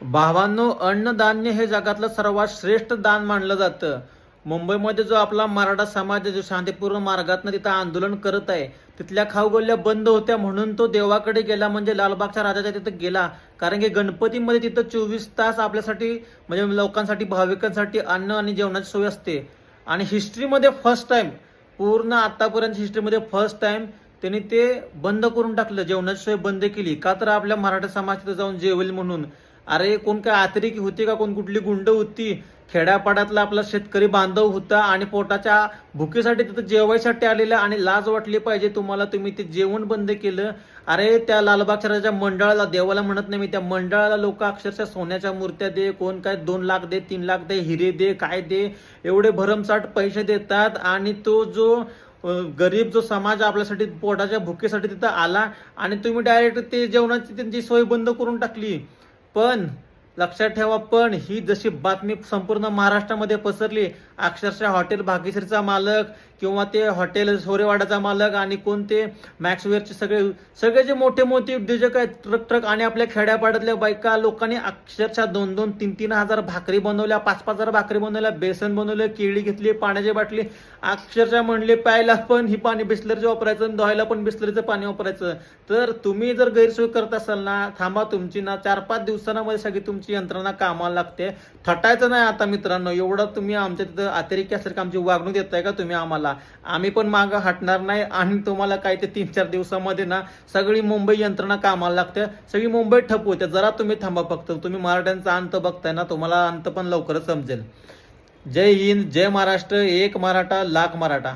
भावांनो, अन्नधान्य हे जगातलं सर्वात श्रेष्ठ दान मानलं जातं. मुंबईमध्ये जो आपला मराठा समाज आहे, जो शांतीपूर्ण मार्गातनं तिथं आंदोलन करत आहे, तिथल्या खाऊगल्ल्या बंद होत्या म्हणून तो देवाकडे गेला, म्हणजे लालबागच्या राजाच्या तिथं गेला. कारण की गणपतीमध्ये तिथं 24 तास आपल्यासाठी, म्हणजे लोकांसाठी, भाविकांसाठी अन्न आणि जेवणाची सोय असते. आणि हिस्ट्रीमध्ये फर्स्ट टाइम, पूर्ण आतापर्यंत हिस्ट्रीमध्ये फर्स्ट टाइम त्यांनी ते बंद करून टाकलं, जेवणाची सोय बंद केली. का तर आपल्या मराठा समाज तिथं जाऊन जेवेल म्हणून. अरे कोण काय अतिरेकी होती का, कोण कुठली गुंड होती? खेड्यापाड्यातला आपला शेतकरी बांधव होता आणि पोटाच्या भुकेसाठी तिथं जेवायसाठी आलेला, आणि लाज वाटली पाहिजे तुम्हाला, तुम्ही ते जेवण बंद केलं. अरे त्या लालबागच्या राजाच्या मंडळाला, देवाला म्हणत नाही मी, त्या मंडळाला लोक अक्षरशः सोन्याच्या मूर्त्या दे, कोण काय 2 लाख दे, 3 लाख दे, हिरे दे, काय दे, एवढे भरमसाठ पैसे देतात. आणि तो जो गरीब जो समाज आपल्यासाठी पोटाच्या भुकेसाठी तिथं आला, आणि तुम्ही डायरेक्ट ते जेवणाची त्यांची सोय बंद करून टाकली. पण लक्षात ठेवा, पण ही जशी बातमी संपूर्ण महाराष्ट्रामध्ये पसरली, अक्षरशः हॉटेल भाग्यश्रीचा मालक किंवा ते हॉटेल सोरेवाडाचा मालक आणि कोणते मॅक्सवेअरचे सगळे सगळे जे मोठे मोठे उद्योजक आहेत, ट्रक आणि आपल्या खेड्यापाड्यातल्या बायका लोकांनी अक्षरशः 2-2, 3-3 हजार भाकरी बनवल्या, 5-5 हजार भाकरी बनवल्या, बेसन बनवलं, केळी घेतली, पाण्याची बाटली, अक्षरशः म्हणले प्यायला पण ही पाणी बिस्लरीचं वापरायचं आणि धुवायला पण बिस्लरीचं पाणी वापरायचं. तर तुम्ही जर गैरसोय करत असाल ना, थांबा, तुमची ना 4-5 दिवसांमध्ये सगळी तुमची यंत्रणा कामाला लागते. थटायचं नाही आता मित्रांनो. एवढं तुम्ही आमच्या तिथं अतिरेकी असल्यासारखं आमची वागणूक देताय का तुम्ही आम्हाला? आम्ही पण मागं हटणार नाही, आणि तुम्हाला काय ते 3-4 दिवसामध्ये ना सगळी मुंबई यंत्रणा कामाला लागते, सगळी मुंबई ठप होते. जरा तुम्ही थांबा फक्त. तुम्ही मराठ्यांचा अंत बघताय ना, तुम्हाला अंत पण लवकरच समजेल. जय हिंद, जय महाराष्ट्र, एक मराठा लाख मराठा.